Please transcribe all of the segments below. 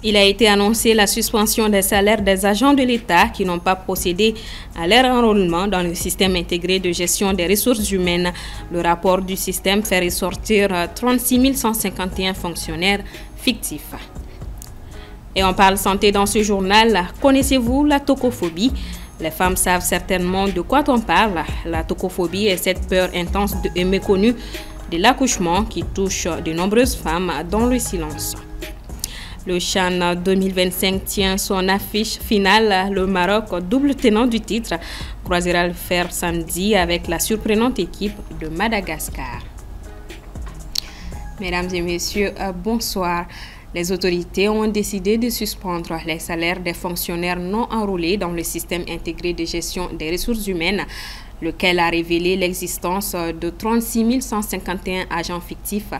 Il a été annoncé la suspension des salaires des agents de l'État qui n'ont pas procédé à leur enrôlement dans le système intégré de gestion des ressources humaines. Le rapport du système fait ressortir 36 151 fonctionnaires fictifs. Et on parle santé dans ce journal. Connaissez-vous la tocophobie? Les femmes savent certainement de quoi on parle. La tocophobie est cette peur intense et méconnue de l'accouchement qui touche de nombreuses femmes dans le silence. Le CHAN 2025 tient son affiche finale. Le Maroc, double tenant du titre, croisera le fer samedi avec la surprenante équipe de Madagascar. Mesdames et messieurs, bonsoir. Les autorités ont décidé de suspendre les salaires des fonctionnaires non enrôlés dans le système intégré de gestion des ressources humaines, lequel a révélé l'existence de 36 151 agents fictifs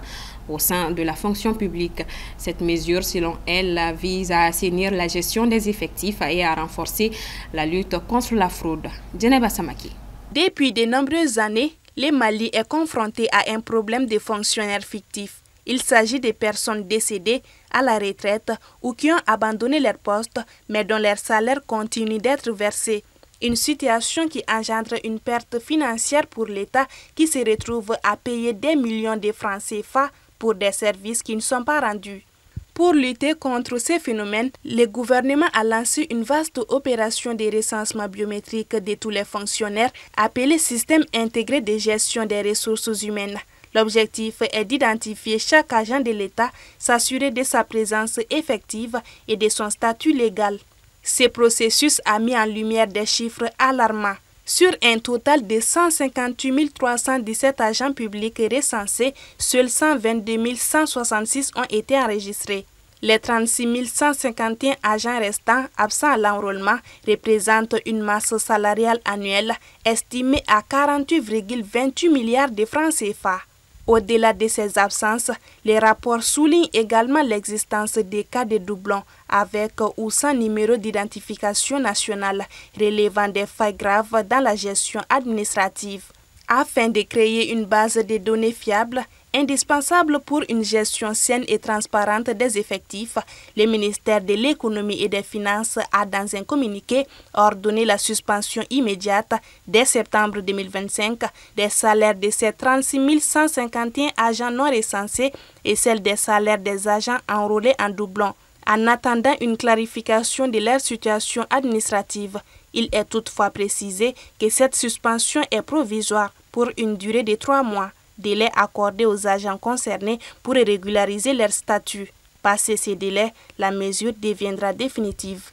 au sein de la fonction publique. Cette mesure, selon elle, vise à assainir la gestion des effectifs et à renforcer la lutte contre la fraude. Djeneba Samaki. Depuis de nombreuses années, le Mali est confronté à un problème de fonctionnaires fictifs. Il s'agit de personnes décédées à la retraite ou qui ont abandonné leur poste, mais dont leur salaire continue d'être versé. Une situation qui engendre une perte financière pour l'État qui se retrouve à payer des millions de francs CFA pour des services qui ne sont pas rendus. Pour lutter contre ces phénomènes, le gouvernement a lancé une vaste opération de recensement biométrique de tous les fonctionnaires appelée Système intégré de gestion des ressources humaines. L'objectif est d'identifier chaque agent de l'État, s'assurer de sa présence effective et de son statut légal. Ce processus a mis en lumière des chiffres alarmants. Sur un total de 158 317 agents publics recensés, seuls 122 166 ont été enregistrés. Les 36 151 agents restants absents à l'enrôlement représentent une masse salariale annuelle estimée à 48,28 milliards de francs CFA. Au-delà de ces absences, les rapports soulignent également l'existence des cas de doublons avec ou sans numéro d'identification nationale relevant des failles graves dans la gestion administrative. Afin de créer une base de données fiable, indispensable pour une gestion saine et transparente des effectifs, le ministère de l'Économie et des Finances a, dans un communiqué, ordonné la suspension immédiate, dès septembre 2025, des salaires de ces 36 151 agents non recensés et celle des salaires des agents enrôlés en doublon. En attendant une clarification de leur situation administrative, il est toutefois précisé que cette suspension est provisoire pour une durée de 3 mois, délai accordé aux agents concernés pour régulariser leur statut. Passé ces délais, la mesure deviendra définitive.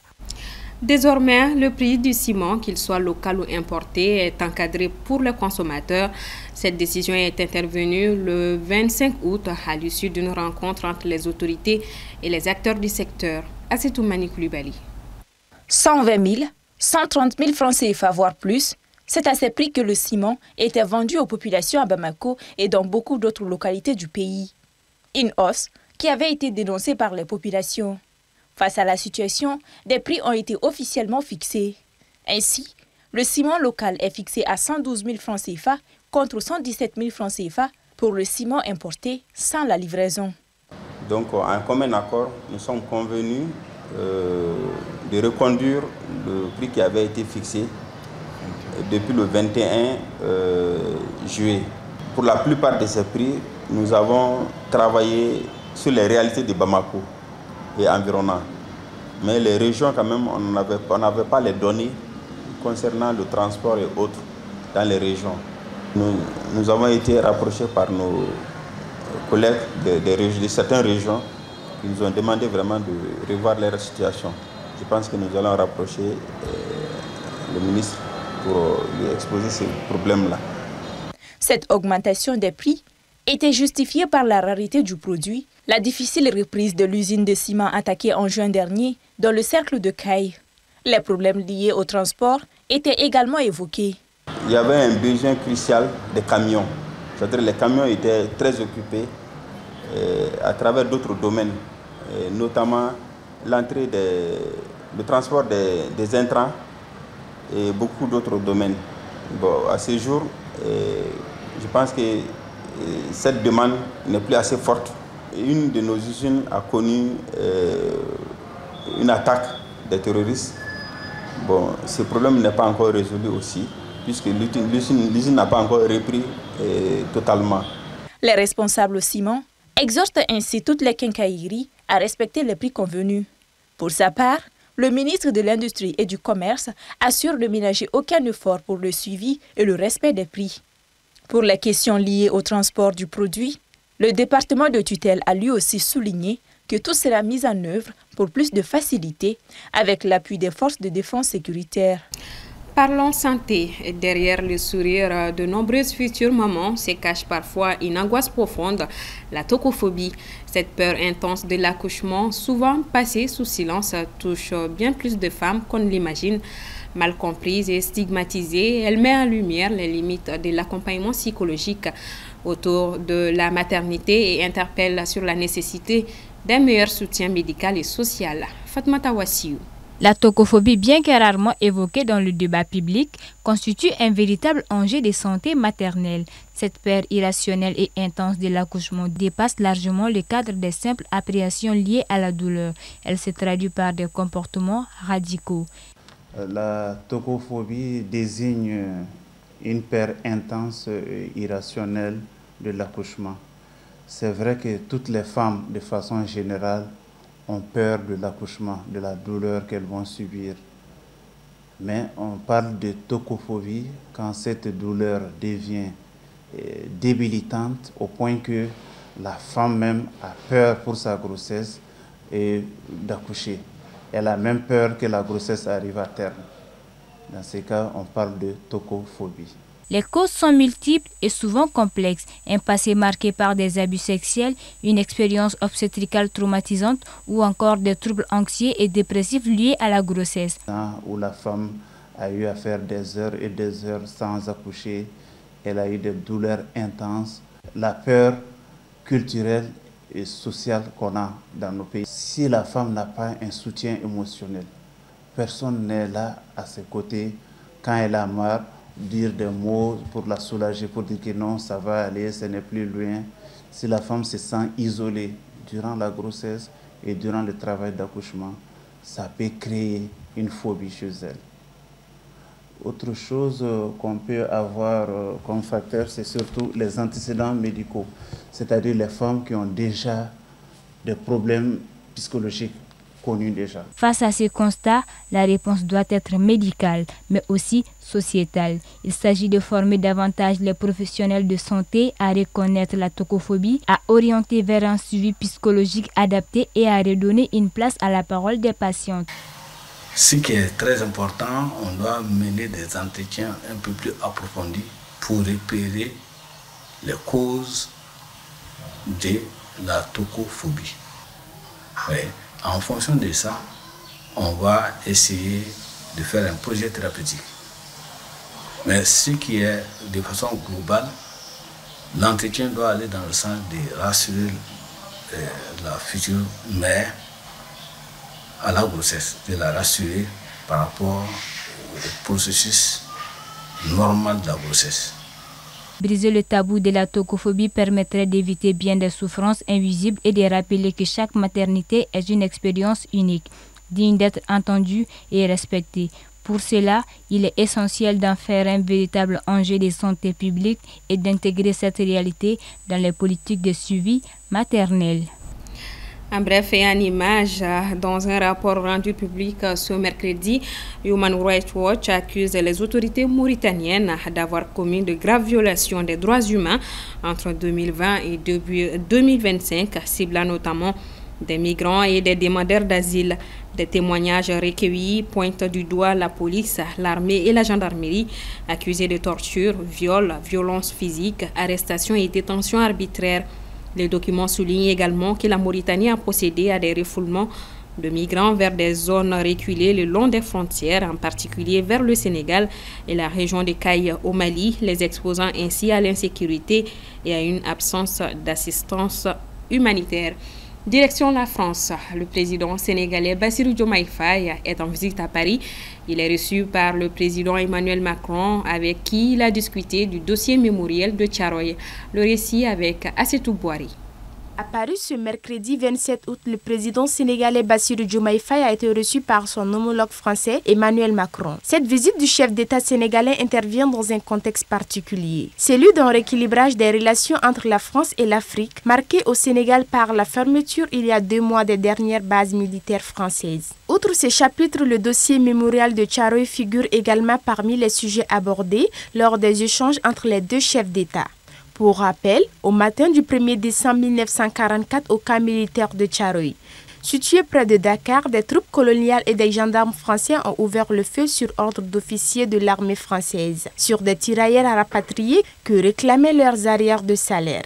Désormais, le prix du ciment, qu'il soit local ou importé, est encadré pour le consommateur. Cette décision est intervenue le 25 août à l'issue d'une rencontre entre les autorités et les acteurs du secteur. Assetoumani Koulibaly. 120 000, 130 000 francs CFA, voire plus. C'est à ces prix que le ciment était vendu aux populations à Bamako et dans beaucoup d'autres localités du pays. Une hausse qui avait été dénoncée par les populations. Face à la situation, des prix ont été officiellement fixés. Ainsi, le ciment local est fixé à 112 000 francs CFA contre 117 000 francs CFA pour le ciment importé sans la livraison. Donc, en commun accord, nous sommes convenus de reconduire le prix qui avait été fixé depuis le 21 juillet. Pour la plupart de ces prix, nous avons travaillé sur les réalités de Bamako et environnants. Mais les régions, quand même, on n'avait pas les données concernant le transport et autres dans les régions. Nous avons été rapprochés par nos collègues de certaines régions qui nous ont demandé vraiment de revoir leur situation. Je pense que nous allons rapprocher le ministre pour lui exposer ces problèmes-là. Cette augmentation des prix était justifiée par la rareté du produit, la difficile reprise de l'usine de ciment attaquée en juin dernier dans le cercle de Caille. Les problèmes liés au transport étaient également évoqués. Il y avait un besoin crucial des camions. C'est-à-dire les camions étaient très occupés à travers d'autres domaines, notamment le transport des intrants et beaucoup d'autres domaines. Bon, à ce jour, je pense que cette demande n'est plus assez forte. Une de nos usines a connu une attaque des terroristes. Bon, ce problème n'est pas encore résolu aussi, puisque l'usine n'a pas encore repris totalement. Les responsables au ciment exhortent ainsi toutes les quincailleries à respecter les prix convenus. Pour sa part, le ministre de l'Industrie et du Commerce assure de ménager aucun effort pour le suivi et le respect des prix. Pour les questions liées au transport du produit, le département de tutelle a lui aussi souligné que tout sera mis en œuvre pour plus de facilité avec l'appui des forces de défense sécuritaire. Parlons santé. Derrière le sourire de nombreuses futures mamans se cache parfois une angoisse profonde, la tocophobie. Cette peur intense de l'accouchement, souvent passée sous silence, touche bien plus de femmes qu'on ne l'imagine. Mal comprise et stigmatisée, elle met en lumière les limites de l'accompagnement psychologique autour de la maternité et interpelle sur la nécessité d'un meilleur soutien médical et social. Fatmata Wassiou. La tocophobie, bien que rarement évoquée dans le débat public, constitue un véritable enjeu de santé maternelle. Cette peur irrationnelle et intense de l'accouchement dépasse largement le cadre des simples appréhensions liées à la douleur. Elle se traduit par des comportements radicaux. La tocophobie désigne une peur intense et irrationnelle de l'accouchement. C'est vrai que toutes les femmes, de façon générale, ont peur de l'accouchement, de la douleur qu'elles vont subir. Mais on parle de tocophobie quand cette douleur devient débilitante au point que la femme même a peur pour sa grossesse et d'accoucher. Elle a même peur que la grossesse arrive à terme. Dans ces cas, on parle de tocophobie. Les causes sont multiples et souvent complexes. Un passé marqué par des abus sexuels, une expérience obstétricale traumatisante ou encore des troubles anxieux et dépressifs liés à la grossesse. Où la femme a eu à faire des heures et des heures sans accoucher, elle a eu des douleurs intenses. La peur culturelle et sociale qu'on a dans nos pays. Si la femme n'a pas un soutien émotionnel, personne n'est là à ses côtés quand elle a marre, dire des mots pour la soulager, pour dire que non, ça va aller, ce n'est plus loin. Si la femme se sent isolée durant la grossesse et durant le travail d'accouchement, ça peut créer une phobie chez elle. Autre chose qu'on peut avoir comme facteur, c'est surtout les antécédents médicaux, c'est-à-dire les femmes qui ont déjà des problèmes psychologiques connus déjà. Face à ces constats, la réponse doit être médicale, mais aussi sociétale. Il s'agit de former davantage les professionnels de santé à reconnaître la tocophobie, à orienter vers un suivi psychologique adapté et à redonner une place à la parole des patientes. Ce qui est très important, on doit mener des entretiens un peu plus approfondis pour repérer les causes de la tocophobie. Ouais. En fonction de ça, on va essayer de faire un projet thérapeutique. Mais ce qui est de façon globale, l'entretien doit aller dans le sens de rassurer la future mère à la grossesse, de la rassurer par rapport au processus normal de la grossesse. Briser le tabou de la tocophobie permettrait d'éviter bien des souffrances invisibles et de rappeler que chaque maternité est une expérience unique, digne d'être entendue et respectée. Pour cela, il est essentiel d'en faire un véritable enjeu de santé publique et d'intégrer cette réalité dans les politiques de suivi maternel. En bref et en image, dans un rapport rendu public ce mercredi, Human Rights Watch accuse les autorités mauritaniennes d'avoir commis de graves violations des droits humains entre 2020 et 2025, ciblant notamment des migrants et des demandeurs d'asile. Des témoignages recueillis pointent du doigt la police, l'armée et la gendarmerie accusés de torture, viol, violence physique, arrestation et détention arbitraire. Les documents soulignent également que la Mauritanie a procédé à des refoulements de migrants vers des zones reculées le long des frontières, en particulier vers le Sénégal et la région de Kaï au Mali, les exposant ainsi à l'insécurité et à une absence d'assistance humanitaire. Direction la France, le président sénégalais Bassirou Diomaye Faye est en visite à Paris. Il est reçu par le président Emmanuel Macron avec qui il a discuté du dossier mémoriel de Thiaroye. Le récit avec Assetou Bouari. Apparu ce mercredi 27 août, le président sénégalais Bassirou Diomaye Faye a été reçu par son homologue français Emmanuel Macron. Cette visite du chef d'État sénégalais intervient dans un contexte particulier, celui d'un rééquilibrage des relations entre la France et l'Afrique, marqué au Sénégal par la fermeture il y a 2 mois des dernières bases militaires françaises. Outre ce chapitre, le dossier mémorial de Thiaroye figure également parmi les sujets abordés lors des échanges entre les deux chefs d'État. Pour rappel, au matin du 1er décembre 1944 au camp militaire de Thiaroye, situé près de Dakar, des troupes coloniales et des gendarmes français ont ouvert le feu sur ordre d'officiers de l'armée française sur des tirailleurs rapatriés que réclamaient leurs arrières de salaire.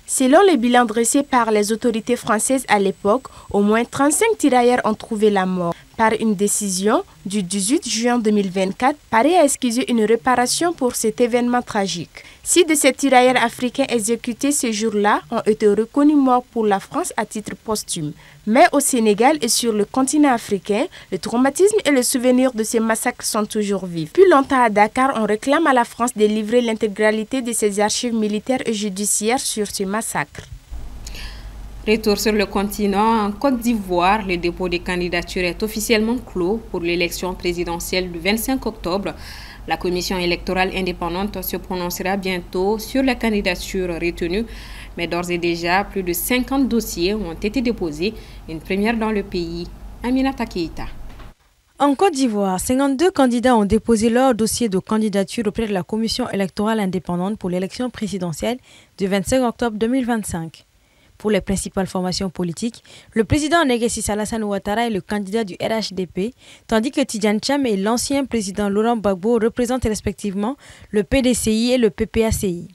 Selon les bilans dressés par les autorités françaises à l'époque, au moins 35 tirailleurs ont trouvé la mort. Par une décision du 18 juin 2024, Paris a excusé une réparation pour cet événement tragique. 6 de ces tirailleurs africains exécutés ce jour-là ont été reconnus morts pour la France à titre posthume. Mais au Sénégal et sur le continent africain, le traumatisme et le souvenir de ces massacres sont toujours vifs. Plus longtemps à Dakar, on réclame à la France de livrer l'intégralité de ses archives militaires et judiciaires sur ce massacre. Retour sur le continent, en Côte d'Ivoire, le dépôt des candidatures est officiellement clos pour l'élection présidentielle du 25 octobre. La commission électorale indépendante se prononcera bientôt sur les candidatures retenues, mais d'ores et déjà, plus de 50 dossiers ont été déposés, une première dans le pays. Aminata Keïta. En Côte d'Ivoire, 52 candidats ont déposé leur dossier de candidature auprès de la commission électorale indépendante pour l'élection présidentielle du 25 octobre 2025. Pour les principales formations politiques, le président Négessis Alassane Ouattara est le candidat du RHDP, tandis que Tidjane Thiam et l'ancien président Laurent Gbagbo représentent respectivement le PDCI et le PPACI.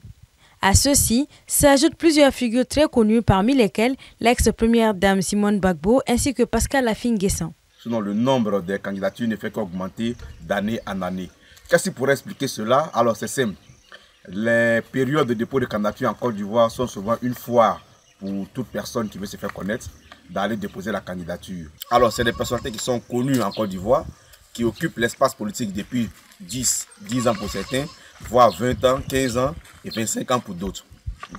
À ceux-ci s'ajoutent plusieurs figures très connues, parmi lesquelles l'ex-première dame Simone Gbagbo ainsi que Pascal Affi-N'Guessan. Sinon, le nombre des candidatures ne fait qu'augmenter d'année en année. Qu'est-ce qui pourrait expliquer cela? Alors c'est simple. Les périodes de dépôt de candidature en Côte d'Ivoire sont souvent une foire pour toute personne qui veut se faire connaître d'aller déposer la candidature. Alors, c'est des personnalités qui sont connues en Côte d'Ivoire, qui occupent l'espace politique depuis 10 ans pour certains, voire 20 ans, 15 ans et 25 ans pour d'autres.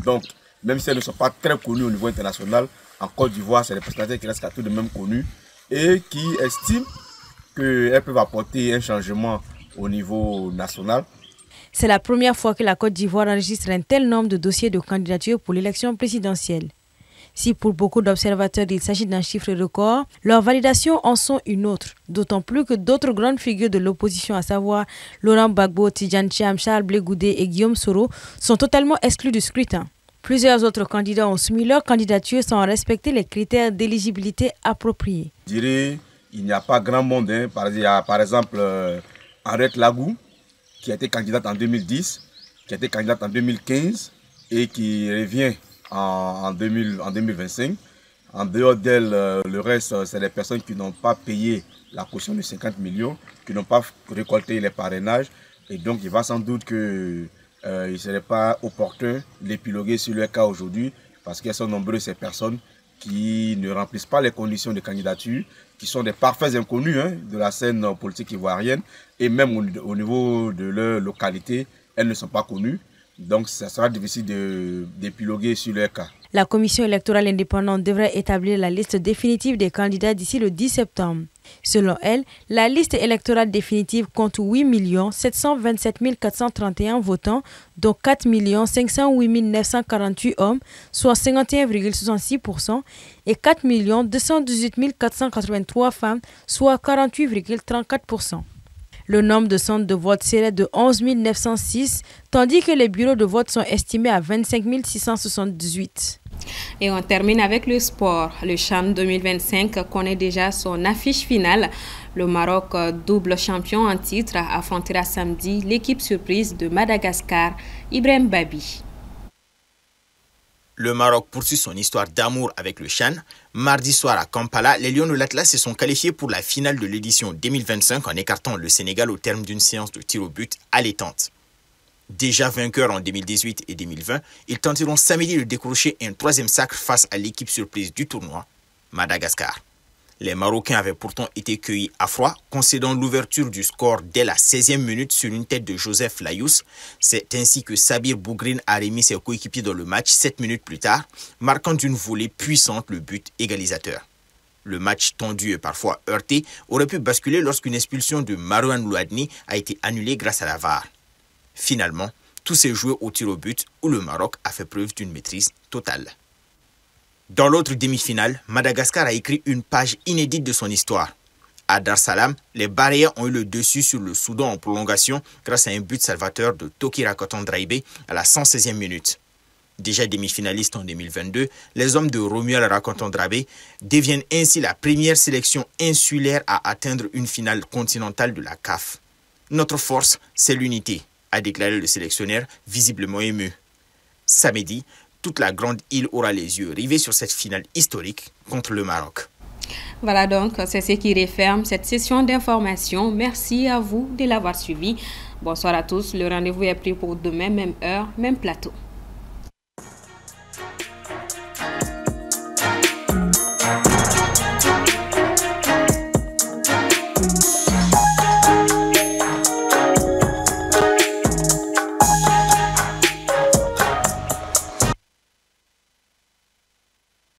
Donc, même si elles ne sont pas très connues au niveau international, en Côte d'Ivoire, c'est des personnalités qui restent à tout de même connues et qui estiment qu'elles peuvent apporter un changement au niveau national. C'est la première fois que la Côte d'Ivoire enregistre un tel nombre de dossiers de candidature pour l'élection présidentielle. Si pour beaucoup d'observateurs il s'agit d'un chiffre record, leur validation en sont une autre, d'autant plus que d'autres grandes figures de l'opposition, à savoir Laurent Gbagbo, Tidjane Thiam, Charles Blé Goudé et Guillaume Soro, sont totalement exclus du scrutin. Plusieurs autres candidats ont soumis leur candidature sans respecter les critères d'éligibilité appropriés. Je dirais il n'y a pas grand monde. Il y a par exemple Henriette Lagou, qui a été candidate en 2010, qui a été candidate en 2015 et qui revient en 2025. En dehors d'elle, le reste, c'est des personnes qui n'ont pas payé la caution de 50 millions, qui n'ont pas récolté les parrainages. Et donc, il va sans doute qu'il ne serait pas opportun d'épiloguer sur leur cas aujourd'hui, parce qu'elles sont nombreuses ces personnes qui ne remplissent pas les conditions de candidature, qui sont des parfaits inconnus de la scène politique ivoirienne, et même au niveau de leur localité, elles ne sont pas connues. Donc, ça sera difficile d'épiloguer sur leur cas. La commission électorale indépendante devrait établir la liste définitive des candidats d'ici le 10 septembre. Selon elle, la liste électorale définitive compte 8 727 431 votants, dont 4 508 948 hommes, soit 51,66%, et 4 218 483 femmes, soit 48,34%. Le nombre de centres de vote serait de 11 906, tandis que les bureaux de vote sont estimés à 25 678. Et on termine avec le sport. Le CHAN 2025 connaît déjà son affiche finale. Le Maroc, double champion en titre, affrontera samedi l'équipe surprise de Madagascar, Ibrahim Babi. Le Maroc poursuit son histoire d'amour avec le CHAN. Mardi soir à Kampala, les Lions de l'Atlas se sont qualifiés pour la finale de l'édition 2025 en écartant le Sénégal au terme d'une séance de tir au but allaitante. Déjà vainqueurs en 2018 et 2020, ils tenteront samedi de décrocher un troisième sacre face à l'équipe surprise du tournoi, Madagascar. Les Marocains avaient pourtant été cueillis à froid, concédant l'ouverture du score dès la 16e minute sur une tête de Joseph Layous. C'est ainsi que Sabir Bougrine a remis ses coéquipiers dans le match 7 minutes plus tard, marquant d'une volée puissante le but égalisateur. Le match tendu et parfois heurté aurait pu basculer lorsqu'une expulsion de Marouane Louadni a été annulée grâce à la VAR. Finalement, tout s'est joué au tir au but où le Maroc a fait preuve d'une maîtrise totale. Dans l'autre demi-finale, Madagascar a écrit une page inédite de son histoire. À Dar Salam, les Baréens ont eu le dessus sur le Soudan en prolongation grâce à un but salvateur de Toki Rakoton Draibé à la 116e minute. Déjà demi-finalistes en 2022, les hommes de Romuald Rakoton Draibé deviennent ainsi la première sélection insulaire à atteindre une finale continentale de la CAF. Notre force, c'est l'unité, a déclaré le sélectionneur, visiblement ému. Samedi, toute la grande île aura les yeux rivés sur cette finale historique contre le Maroc. Voilà donc, c'est ce qui referme cette session d'information. Merci à vous de l'avoir suivi. Bonsoir à tous. Le rendez-vous est pris pour demain, même heure, même plateau.